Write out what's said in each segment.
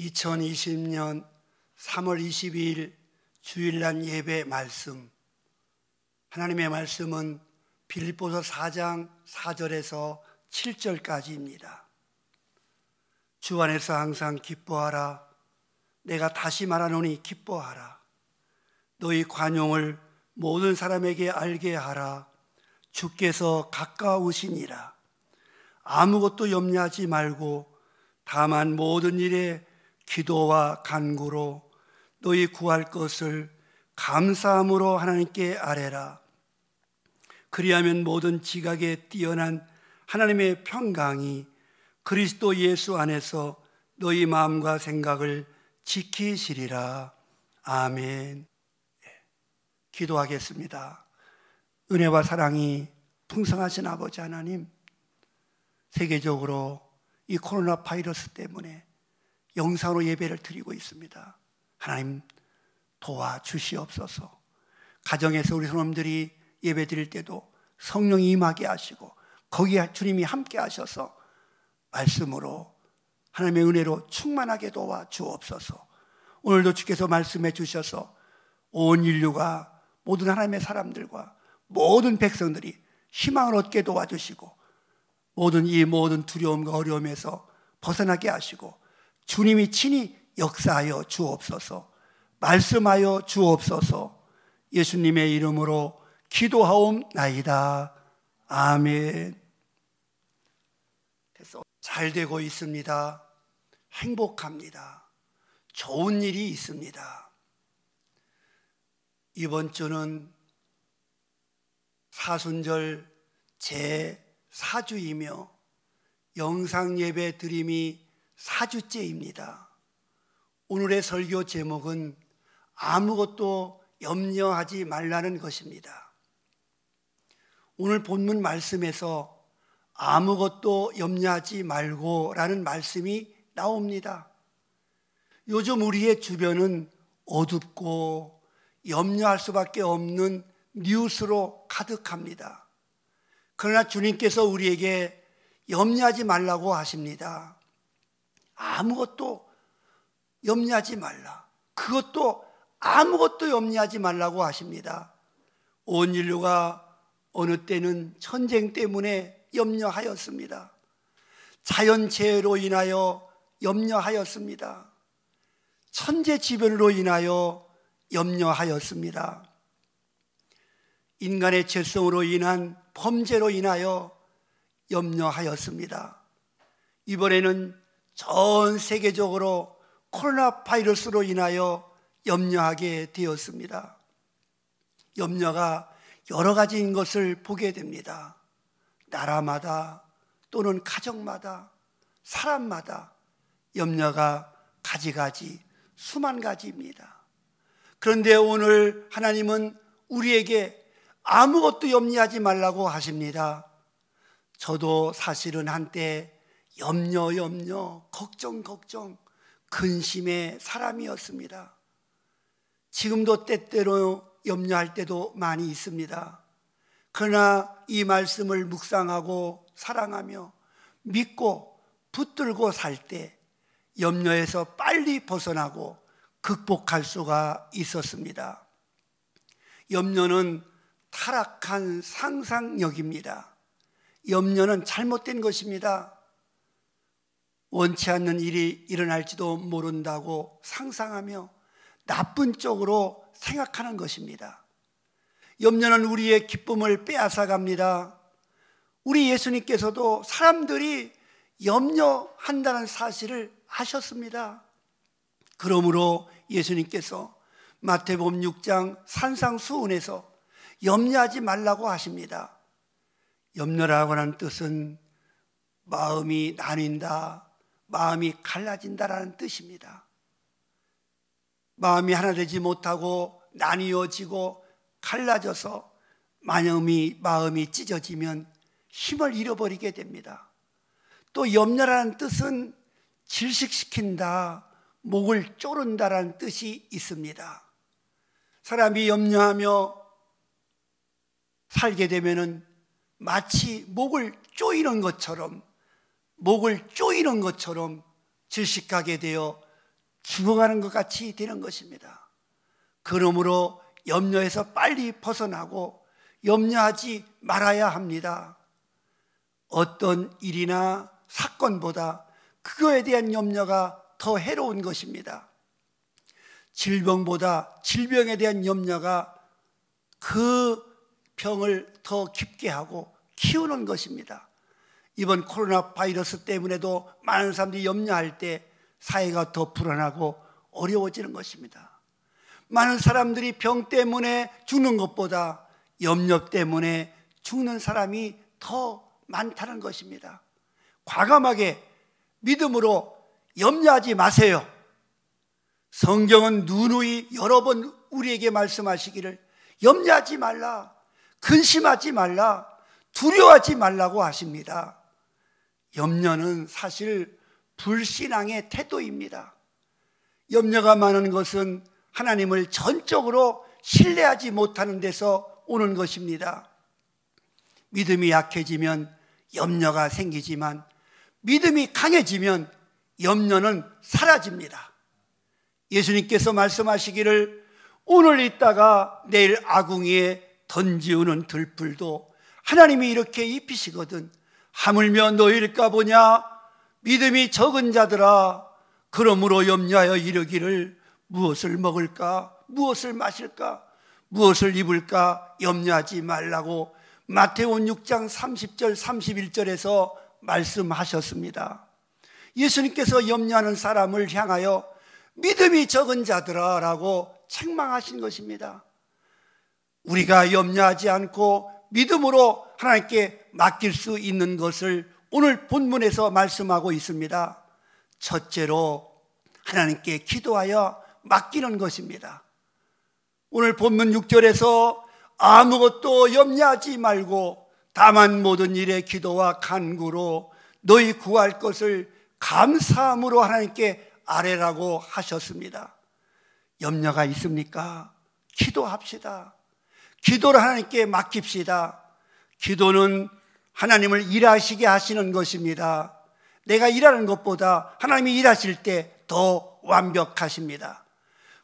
2020년 3월 22일 주일날 예배 말씀, 하나님의 말씀은 빌립보서 4장 4절에서 7절까지입니다. 주 안에서 항상 기뻐하라. 내가 다시 말하노니 기뻐하라. 너희 관용을 모든 사람에게 알게 하라. 주께서 가까우시니라. 아무것도 염려하지 말고 다만 모든 일에 기도와 간구로 너희 구할 것을 감사함으로 하나님께 아뢰라. 그리하면 모든 지각에 뛰어난 하나님의 평강이 그리스도 예수 안에서 너희 마음과 생각을 지키시리라. 아멘. 기도하겠습니다. 은혜와 사랑이 풍성하신 아버지 하나님, 세계적으로 이 코로나 바이러스 때문에 영상으로 예배를 드리고 있습니다. 하나님 도와주시옵소서. 가정에서 우리 손님들이 예배 드릴 때도 성령이 임하게 하시고 거기에 주님이 함께 하셔서 말씀으로 하나님의 은혜로 충만하게 도와주옵소서. 오늘도 주께서 말씀해 주셔서 온 인류가 모든 하나님의 사람들과 모든 백성들이 희망을 얻게 도와주시고 모든 두려움과 어려움에서 벗어나게 하시고 주님이 친히 역사하여 주옵소서. 말씀하여 주옵소서. 예수님의 이름으로 기도하옵나이다. 아멘. 잘 되고 있습니다. 행복합니다. 좋은 일이 있습니다. 이번 주는 사순절 제4주이며 영상예배 드림이 4주째입니다. 오늘의 설교 제목은 아무것도 염려하지 말라는 것입니다. 오늘 본문 말씀에서 아무것도 염려하지 말고 라는 말씀이 나옵니다. 요즘 우리의 주변은 어둡고 염려할 수밖에 없는 뉴스로 가득합니다. 그러나 주님께서 우리에게 염려하지 말라고 하십니다. 아무것도 염려하지 말라. 그것도 아무것도 염려하지 말라고 하십니다. 온 인류가 어느 때는 전쟁 때문에 염려하였습니다. 자연재해로 인하여 염려하였습니다. 천재지변으로 인하여 염려하였습니다. 인간의 죄성으로 인한 범죄로 인하여 염려하였습니다. 이번에는 전 세계적으로 코로나 바이러스로 인하여 염려하게 되었습니다. 염려가 여러 가지인 것을 보게 됩니다. 나라마다 또는 가정마다 사람마다 염려가 가지가지 수만 가지입니다. 그런데 오늘 하나님은 우리에게 아무것도 염려하지 말라고 하십니다. 저도 사실은 한때 염려, 걱정, 근심의 사람이었습니다. 지금도 때때로 염려할 때도 많이 있습니다. 그러나 이 말씀을 묵상하고 사랑하며 믿고 붙들고 살 때 염려에서 빨리 벗어나고 극복할 수가 있었습니다. 염려는 타락한 상상력입니다. 염려는 잘못된 것입니다. 원치 않는 일이 일어날지도 모른다고 상상하며 나쁜 쪽으로 생각하는 것입니다. 염려는 우리의 기쁨을 빼앗아갑니다. 우리 예수님께서도 사람들이 염려한다는 사실을 아셨습니다. 그러므로 예수님께서 마태복음 6장 산상수훈에서 염려하지 말라고 하십니다. 염려라고 하는 뜻은 마음이 나뉜다, 마음이 갈라진다라는 뜻입니다. 마음이 하나 되지 못하고 나뉘어지고 갈라져서 마음이 찢어지면 힘을 잃어버리게 됩니다. 또 염려라는 뜻은 질식시킨다, 목을 조른다라는 뜻이 있습니다. 사람이 염려하며 살게 되면은 마치 목을 조이는 것처럼 질식하게 되어 죽어가는 것 같이 되는 것입니다. 그러므로 염려에서 빨리 벗어나고 염려하지 말아야 합니다. 어떤 일이나 사건보다 그거에 대한 염려가 더 해로운 것입니다. 질병보다 질병에 대한 염려가 그 병을 더 깊게 하고 키우는 것입니다. 이번 코로나 바이러스 때문에도 많은 사람들이 염려할 때 사회가 더 불안하고 어려워지는 것입니다. 많은 사람들이 병 때문에 죽는 것보다 염려 때문에 죽는 사람이 더 많다는 것입니다. 과감하게 믿음으로 염려하지 마세요. 성경은 누누이 여러 번 우리에게 말씀하시기를 염려하지 말라, 근심하지 말라, 두려워하지 말라고 하십니다. 염려는 사실 불신앙의 태도입니다. 염려가 많은 것은 하나님을 전적으로 신뢰하지 못하는 데서 오는 것입니다. 믿음이 약해지면 염려가 생기지만 믿음이 강해지면 염려는 사라집니다. 예수님께서 말씀하시기를 오늘 있다가 내일 아궁이에 던지우는 들불도 하나님이 이렇게 입히시거든 하물며 너희일까 보냐. 믿음이 적은 자들아, 그러므로 염려하여 이르기를 무엇을 먹을까, 무엇을 마실까, 무엇을 입을까 염려하지 말라고 마태복음 6장 30절 31절에서 말씀하셨습니다. 예수님께서 염려하는 사람을 향하여 믿음이 적은 자들아 라고 책망하신 것입니다. 우리가 염려하지 않고 믿음으로 하나님께 맡길 수 있는 것을 오늘 본문에서 말씀하고 있습니다. 첫째로 하나님께 기도하여 맡기는 것입니다. 오늘 본문 6절에서 아무것도 염려하지 말고 다만 모든 일에 기도와 간구로 너희 구할 것을 감사함으로 하나님께 아뢰라고 하셨습니다. 염려가 있습니까? 기도합시다. 기도를 하나님께 맡깁시다. 기도는 하나님을 일하시게 하시는 것입니다. 내가 일하는 것보다 하나님이 일하실 때 더 완벽하십니다.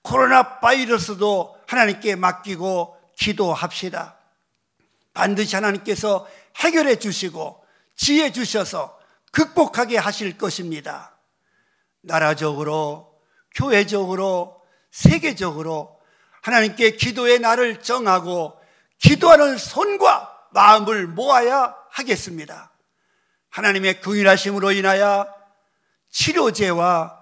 코로나 바이러스도 하나님께 맡기고 기도합시다. 반드시 하나님께서 해결해 주시고 지혜 주셔서 극복하게 하실 것입니다. 나라적으로, 교회적으로, 세계적으로 하나님께 기도의 날을 정하고 기도하는 손과 마음을 모아야 하겠습니다. 하나님의 긍휼하심으로 인하여 치료제와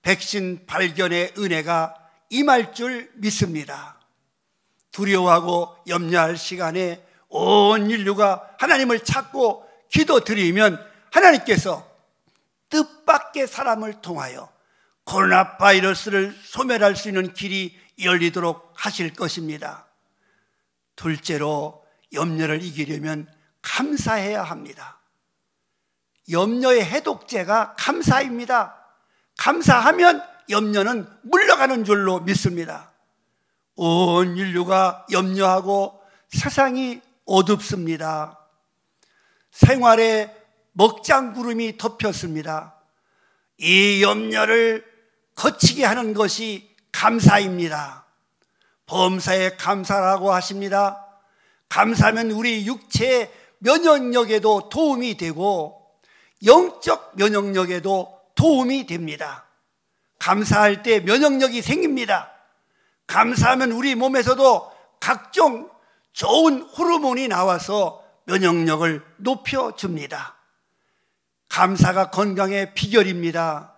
백신 발견의 은혜가 임할 줄 믿습니다. 두려워하고 염려할 시간에 온 인류가 하나님을 찾고 기도드리면 하나님께서 뜻밖의 사람을 통하여 코로나 바이러스를 소멸할 수 있는 길이 열리도록 하실 것입니다. 둘째로 염려를 이기려면 감사해야 합니다. 염려의 해독제가 감사입니다. 감사하면 염려는 물러가는 줄로 믿습니다. 온 인류가 염려하고 세상이 어둡습니다. 생활에 먹장구름이 덮였습니다. 이 염려를 거치게 하는 것이 감사입니다. 범사에 감사라고 하십니다. 감사하면 우리 육체의 면역력에도 도움이 되고 영적 면역력에도 도움이 됩니다. 감사할 때 면역력이 생깁니다. 감사하면 우리 몸에서도 각종 좋은 호르몬이 나와서 면역력을 높여줍니다. 감사가 건강의 비결입니다.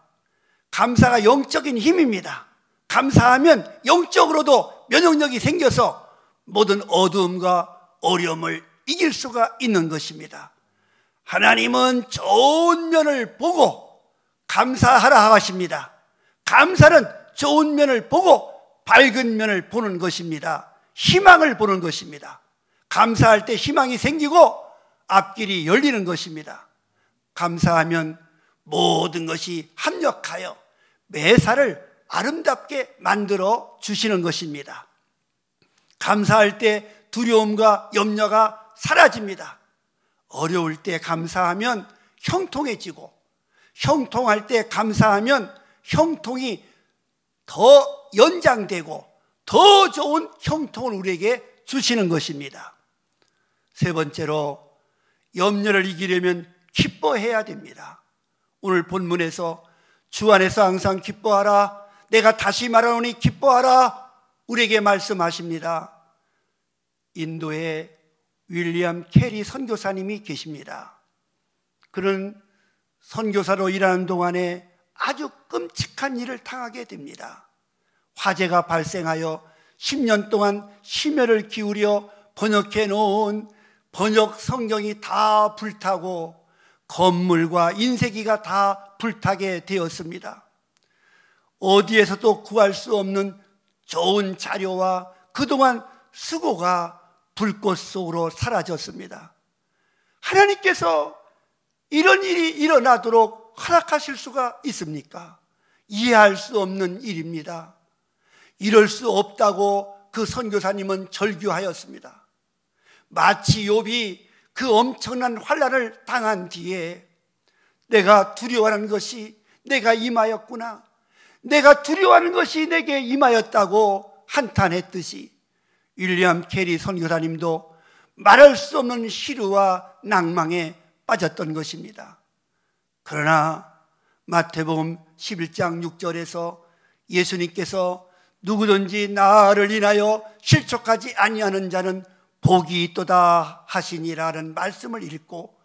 감사가 영적인 힘입니다. 감사하면 영적으로도 면역력이 생겨서 모든 어두움과 어려움을 이길 수가 있는 것입니다. 하나님은 좋은 면을 보고 감사하라 하십니다. 감사는 좋은 면을 보고 밝은 면을 보는 것입니다. 희망을 보는 것입니다. 감사할 때 희망이 생기고 앞길이 열리는 것입니다. 감사하면 모든 것이 합력하여 매사를 아름답게 만들어 주시는 것입니다. 감사할 때 두려움과 염려가 사라집니다. 어려울 때 감사하면 형통해지고 형통할 때 감사하면 형통이 더 연장되고 더 좋은 형통을 우리에게 주시는 것입니다. 세 번째로, 염려를 이기려면 기뻐해야 됩니다. 오늘 본문에서 주 안에서 항상 기뻐하라, 내가 다시 말하노니 기뻐하라, 우리에게 말씀하십니다. 인도에 윌리엄 캐리 선교사님이 계십니다. 그는 선교사로 일하는 동안에 아주 끔찍한 일을 당하게 됩니다. 화재가 발생하여 10년 동안 심혈을 기울여 번역해 놓은 번역 성경이 다 불타고 건물과 인쇄기가 다 불타게 되었습니다. 어디에서도 구할 수 없는 좋은 자료와 그동안 수고가 불꽃 속으로 사라졌습니다. 하나님께서 이런 일이 일어나도록 허락하실 수가 있습니까? 이해할 수 없는 일입니다. 이럴 수 없다고 그 선교사님은 절규하였습니다. 마치 욥이 그 엄청난 환난을 당한 뒤에 내가 두려워하는 것이 내가 임하였구나, 내가 두려워하는 것이 내게 임하였다고 한탄했듯이 윌리엄 캐리 선교사님도 말할 수 없는 시루와 낭망에 빠졌던 것입니다. 그러나 마태복음 11장 6절에서 예수님께서 누구든지 나를 인하여 실족하지 아니하는 자는 복이 있도다 하시니라는 말씀을 읽고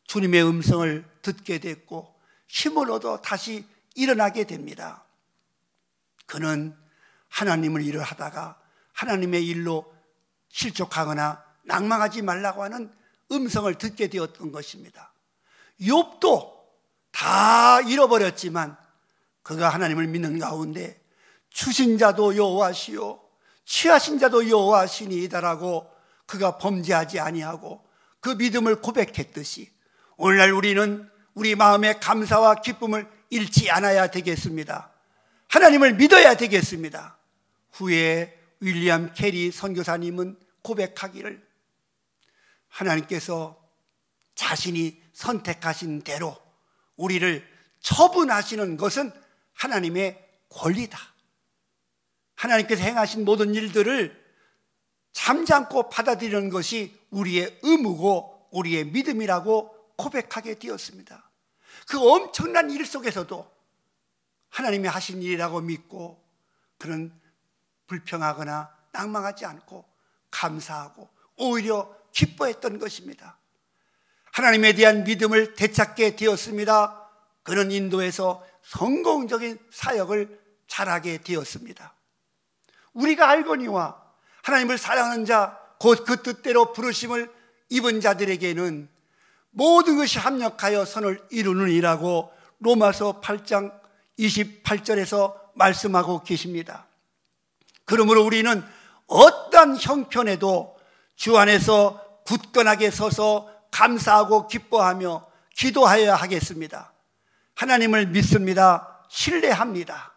주님의 음성을 듣게 됐고 힘을 얻어 다시 일어나게 됩니다. 그는 하나님을 일을 하다가 하나님의 일로 실족하거나 낭망하지 말라고 하는 음성을 듣게 되었던 것입니다. 욥도 다 잃어버렸지만 그가 하나님을 믿는 가운데 주신 자도 여호와시요 취하신 자도 여호와시니이다라고 그가 범죄하지 아니하고 그 믿음을 고백했듯이 오늘날 우리는 우리 마음의 감사와 기쁨을 잃지 않아야 되겠습니다. 하나님을 믿어야 되겠습니다. 후에 윌리엄 캐리 선교사님은 고백하기를 하나님께서 자신이 선택하신 대로 우리를 처분하시는 것은 하나님의 권리다. 하나님께서 행하신 모든 일들을 잠잠고 받아들이는 것이 우리의 의무고 우리의 믿음이라고 고백하게 되었습니다. 그 엄청난 일 속에서도 하나님이 하신 일이라고 믿고 그는 불평하거나 낭망하지 않고 감사하고 오히려 기뻐했던 것입니다. 하나님에 대한 믿음을 되찾게 되었습니다. 그는 인도에서 성공적인 사역을 잘하게 되었습니다. 우리가 알거니와 하나님을 사랑하는 자, 곧 그 뜻대로 부르심을 입은 자들에게는 모든 것이 합력하여 선을 이루느니라고 로마서 8장 28절에서 말씀하고 계십니다. 그러므로 우리는 어떠한 형편에도 주 안에서 굳건하게 서서 감사하고 기뻐하며 기도하여야 하겠습니다. 하나님을 믿습니다. 신뢰합니다.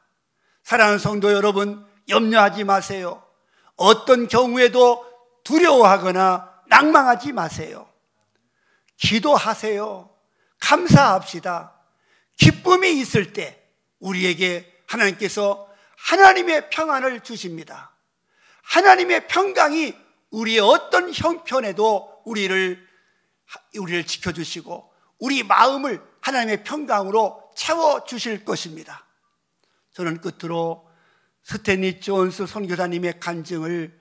사랑하는 성도 여러분, 염려하지 마세요. 어떤 경우에도 두려워하거나 낭망하지 마세요. 기도하세요. 감사합시다. 기쁨이 있을 때 우리에게 하나님께서 하나님의 평안을 주십니다. 하나님의 평강이 우리의 어떤 형편에도 우리를 지켜주시고 우리 마음을 하나님의 평강으로 채워주실 것입니다. 저는 끝으로 스탠리 존스 선교사님의 간증을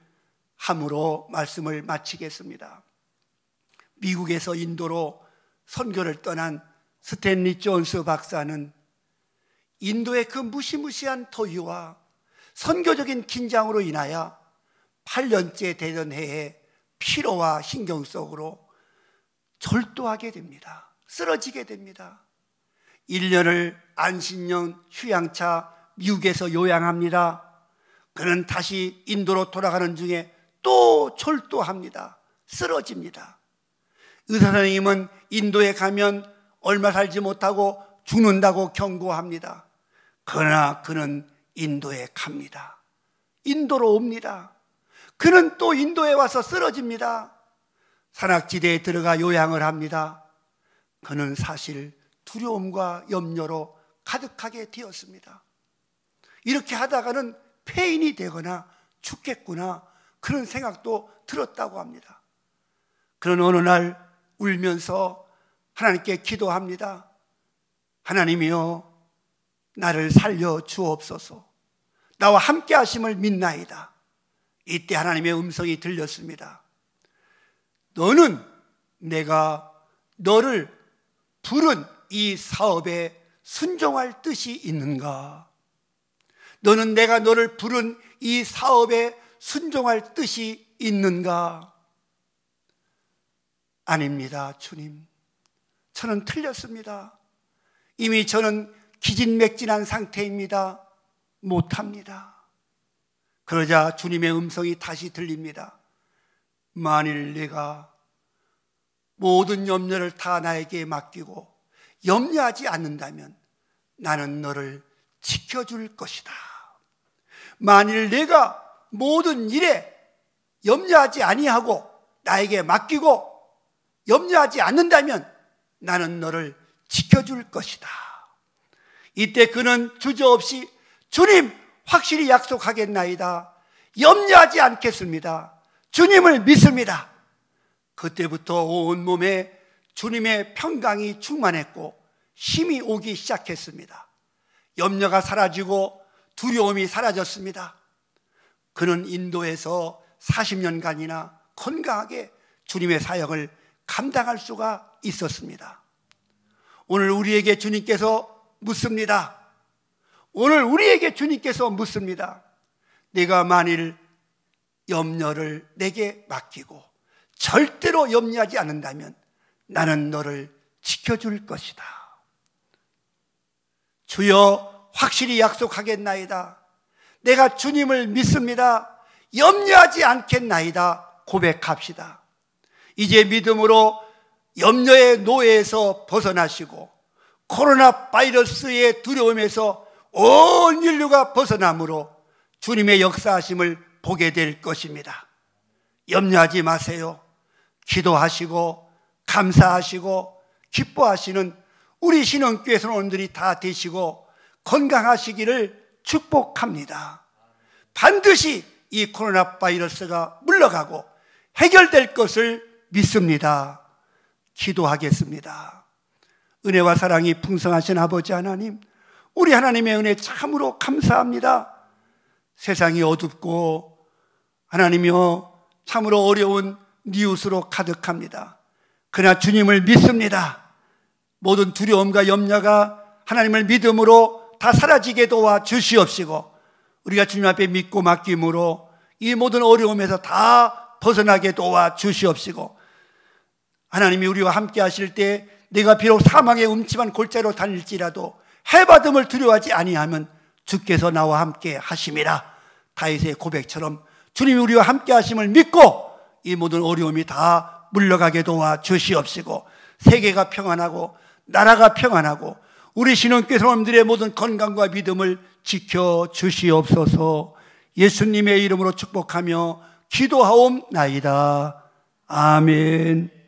함으로 말씀을 마치겠습니다. 미국에서 인도로 선교를 떠난 스탠리 존스 박사는 인도의 그 무시무시한 더위와 선교적인 긴장으로 인하여 8년째 되던 해에 피로와 신경 속으로 절도하게 됩니다. 쓰러지게 됩니다. 1년을 안식년 휴양차 미국에서 요양합니다. 그는 다시 인도로 돌아가는 중에 또 절도합니다. 쓰러집니다. 의사 선생님은 인도에 가면 얼마 살지 못하고 죽는다고 경고합니다. 그러나 그는 인도에 갑니다. 인도로 옵니다. 그는 또 인도에 와서 쓰러집니다. 산악지대에 들어가 요양을 합니다. 그는 사실 두려움과 염려로 가득하게 되었습니다. 이렇게 하다가는 폐인이 되거나 죽겠구나, 그런 생각도 들었다고 합니다. 그런 어느 날 울면서 하나님께 기도합니다. 하나님이여, 나를 살려 주옵소서. 나와 함께 하심을 믿나이다. 이때 하나님의 음성이 들렸습니다. 너는 내가 너를 부른 이 사업에 순종할 뜻이 있는가? 너는 내가 너를 부른 이 사업에 순종할 뜻이 있는가? 아닙니다, 주님. 저는 틀렸습니다. 이미 저는 기진맥진한 상태입니다. 못합니다. 그러자 주님의 음성이 다시 들립니다. 만일 내가 모든 염려를 다 나에게 맡기고 염려하지 않는다면 나는 너를 지켜줄 것이다. 만일 내가 모든 일에 염려하지 아니하고 나에게 맡기고 염려하지 않는다면 나는 너를 지켜줄 것이다. 이때 그는 주저없이 주님, 확실히 약속하겠나이다. 염려하지 않겠습니다. 주님을 믿습니다. 그때부터 온몸에 주님의 평강이 충만했고 힘이 오기 시작했습니다. 염려가 사라지고 두려움이 사라졌습니다. 그는 인도에서 40년간이나 건강하게 주님의 사역을 감당할 수가 있었습니다. 오늘 우리에게 주님께서 묻습니다. 오늘 우리에게 주님께서 묻습니다. 내가 만일 염려를 내게 맡기고 절대로 염려하지 않는다면 나는 너를 지켜줄 것이다. 주여, 확실히 약속하겠나이다. 내가 주님을 믿습니다. 염려하지 않겠나이다. 고백합시다. 이제 믿음으로 염려의 노예에서 벗어나시고 코로나 바이러스의 두려움에서 온 인류가 벗어남으로 주님의 역사하심을 보게 될 것입니다. 염려하지 마세요. 기도하시고 감사하시고 기뻐하시는 우리 신흥교회 선원들이 다 되시고 건강하시기를 축복합니다. 반드시 이 코로나 바이러스가 물러가고 해결될 것을 믿습니다. 기도하겠습니다. 은혜와 사랑이 풍성하신 아버지 하나님, 우리 하나님의 은혜 참으로 감사합니다. 세상이 어둡고 하나님이여 참으로 어려운 뉴스로 가득합니다. 그러나 주님을 믿습니다. 모든 두려움과 염려가 하나님을 믿음으로 다 사라지게 도와 주시옵시고 우리가 주님 앞에 믿고 맡김으로 이 모든 어려움에서 다 벗어나게 도와 주시옵시고 하나님이 우리와 함께 하실 때 내가 비록 사망의 음침한 골짜기로 다닐지라도 해받음을 두려워하지 아니하면 주께서 나와 함께 하심이라. 다윗의 고백처럼 주님이 우리와 함께 하심을 믿고 이 모든 어려움이 다 물러가게 도와 주시옵시고 세계가 평안하고 나라가 평안하고 우리 신흥교회 사람들의 모든 건강과 믿음을 지켜 주시옵소서. 예수님의 이름으로 축복하며 기도하옵나이다. 아멘.